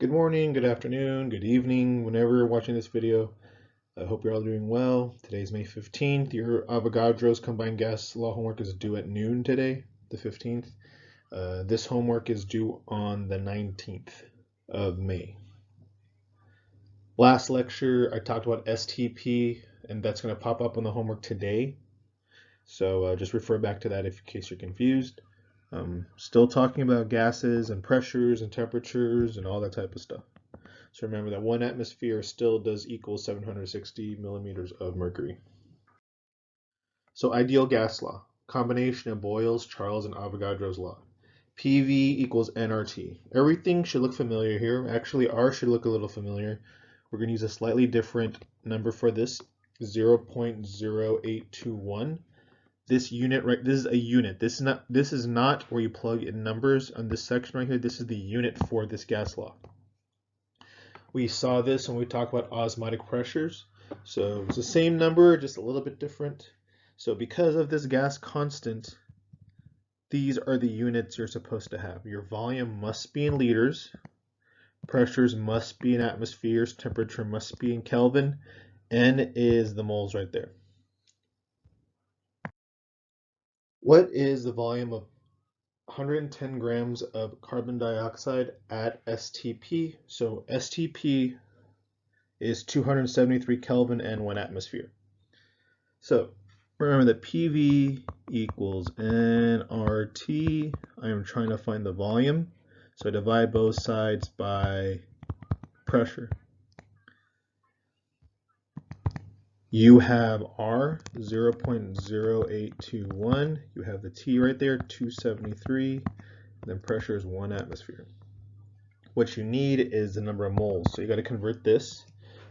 Good morning, good afternoon, good evening, whenever you're watching this video. I hope you're all doing well. Today's May 15th. Your Avogadro's combined gas law homework is due at noon today, the 15th. This homework is due on the 19th of May. Last lecture, I talked about STP, and that's going to pop up on the homework today. So just refer back to that in case you're confused. Still talking about gases and pressures and temperatures and all that type of stuff. So remember that 1 atmosphere still does equal 760 millimeters of mercury. So ideal gas law, combination of Boyle's, Charles, and Avogadro's law. PV equals nRT. Everything should look familiar here. Actually, R should look a little familiar. We're going to use a slightly different number for this, 0.0821. This unit, right, this is a unit. This is not where you plug in numbers on this section right here. This is the unit for this gas law. We saw this when we talked about osmotic pressures. So it's the same number, just a little bit different. So because of this gas constant, these are the units you're supposed to have. Your volume must be in liters, pressures must be in atmospheres, temperature must be in Kelvin, N is the moles right there. What is the volume of 110 grams of carbon dioxide at STP? So STP is 273 Kelvin and 1 atmosphere. So remember that PV equals nRT. I am trying to find the volume. So I divide both sides by pressure. You have R, 0.0821. You have the T right there, 273. And then pressure is 1 atmosphere. What you need is the number of moles. So you got to convert this.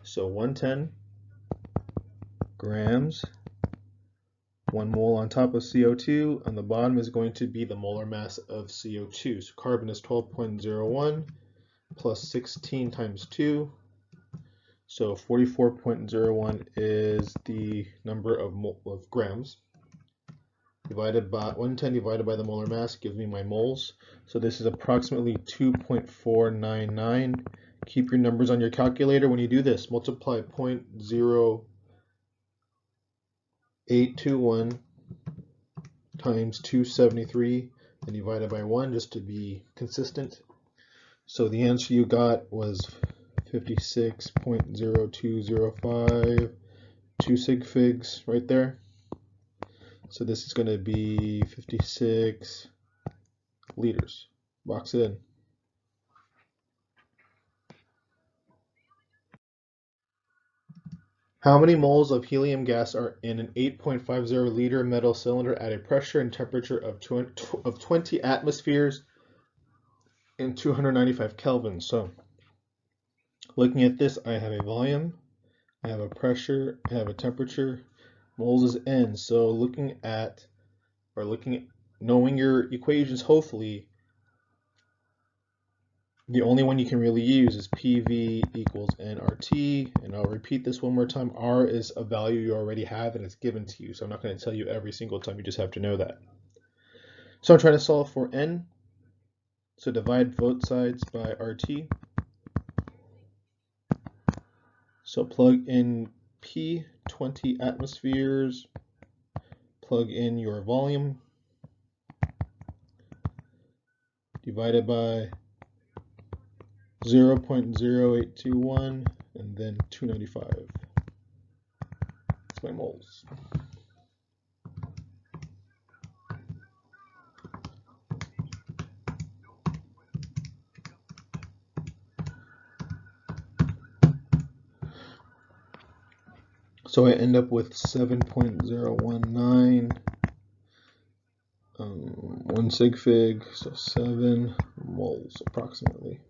So 110 grams, 1 mole on top of CO2. On the bottom is going to be the molar mass of CO2. So carbon is 12.01 plus 16 times 2. So 44.01 is the number of grams. Divided by 110 divided by the molar mass gives me my moles. So this is approximately 2.499. Keep your numbers on your calculator when you do this. Multiply 0.0821 times 273 and divided by 1 just to be consistent. So the answer you got was 56.0205, 2 sig figs right there. So this is going to be 56 liters. Box it in. How many moles of helium gas are in an 8.50 liter metal cylinder at a pressure and temperature of 20 atmospheres and 295 Kelvin? So looking at this, I have a volume, I have a pressure, I have a temperature, moles is N. So knowing your equations, hopefully, the only one you can really use is PV equals nRT, and I'll repeat this one more time. R is a value you already have and it's given to you, so I'm not going to tell you every single time, you just have to know that. So I'm trying to solve for N, so divide both sides by RT. So plug in P, 20 atmospheres, plug in your volume, divided by 0.0821 and then 295. That's my moles. So I end up with 7.019, 1 sig fig, so 7 moles approximately.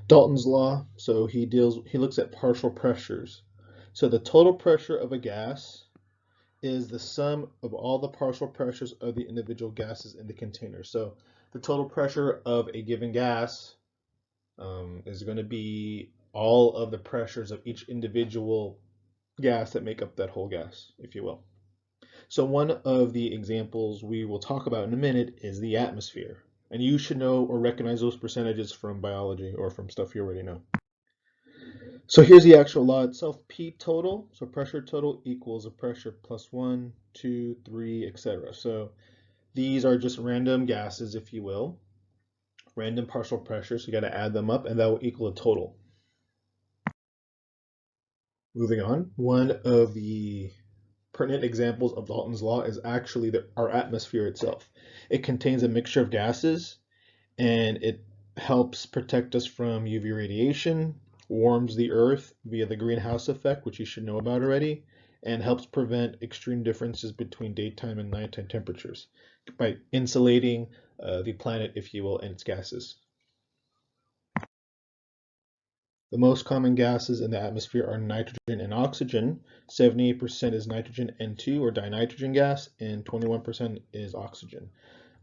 Dalton's law, so he looks at partial pressures. So the total pressure of a gas is the sum of all the partial pressures of the individual gases in the container. So the total pressure of a given gas is going to be all of the pressures of each individual gas that make up that whole gas, if you will. So one of the examples we will talk about in a minute is the atmosphere. And you should know or recognize those percentages from biology or from stuff you already know. So here's the actual law itself. P total, so pressure total equals a pressure plus 1, 2, 3, etc. So these are just random gases, if you will, random partial pressures. You got to add them up, and that will equal a total. Moving on, one of the pertinent examples of Dalton's law is actually our atmosphere itself. It contains a mixture of gases, and it helps protect us from UV radiation, warms the earth via the greenhouse effect, which you should know about already, and helps prevent extreme differences between daytime and nighttime temperatures by insulating the planet, if you will, and its gases. The most common gases in the atmosphere are nitrogen and oxygen. 78% is nitrogen N2 or dinitrogen gas, and 21% is oxygen.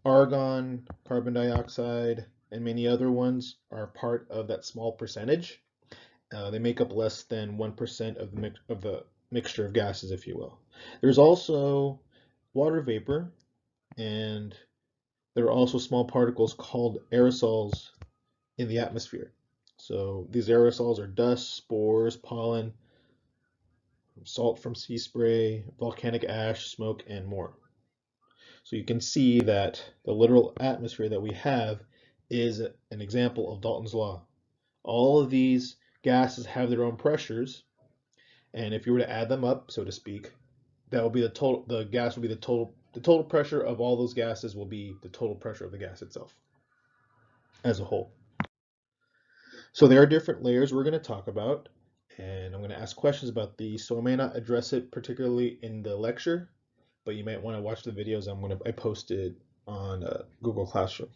Argon, carbon dioxide, and many other ones are part of that small percentage. They make up less than 1% of the mixture of gases, if you will. There's also water vapor, and there are also small particles called aerosols in the atmosphere. So these aerosols are dust, spores, pollen, salt from sea spray, volcanic ash, smoke, and more. So you can see that the literal atmosphere that we have is an example of Dalton's law. All of these gases have their own pressures, and if you were to add them up, so to speak, that will be the total. The gas will be the total. The total pressure of all those gases will be the total pressure of the gas itself as a whole. So there are different layers we're going to talk about, and I'm going to ask questions about these. So I may not address it particularly in the lecture, but you might want to watch the videos I posted on Google Classroom.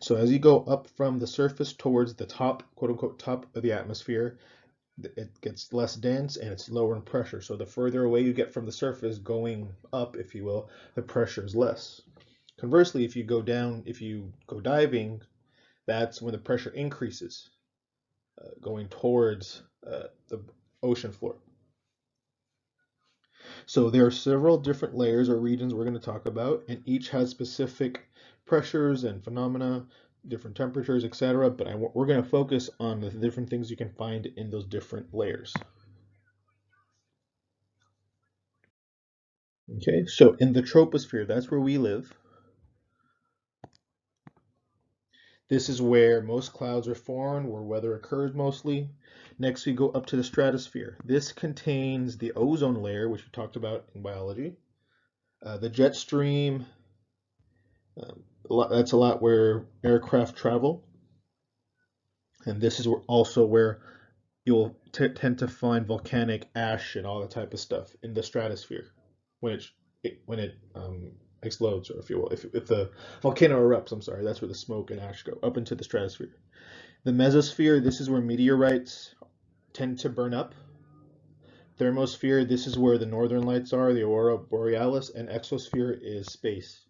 So as you go up from the surface towards the top, quote unquote, top of the atmosphere, it gets less dense and it's lower in pressure. So the further away you get from the surface going up, if you will, the pressure is less. Conversely, if you go diving, that's when the pressure increases, going towards the ocean floor. So there are several different layers or regions we're going to talk about, and each has specific pressures and phenomena, different temperatures, etc. But we're going to focus on the different things you can find in those different layers. Okay, so in the troposphere, that's where we live. This is where most clouds are formed, where weather occurs mostly. Next, we go up to the stratosphere. This contains the ozone layer, which we talked about in biology, the jet stream. That's a lot where aircraft travel. And this is also where you'll tend to find volcanic ash and all that type of stuff in the stratosphere when it explodes, or if you will, if the volcano erupts. I'm sorry, that's where the smoke and ash go up into the stratosphere. The mesosphere, this is where meteorites tend to burn up. Thermosphere, this is where the northern lights are, the aurora borealis, and exosphere is space.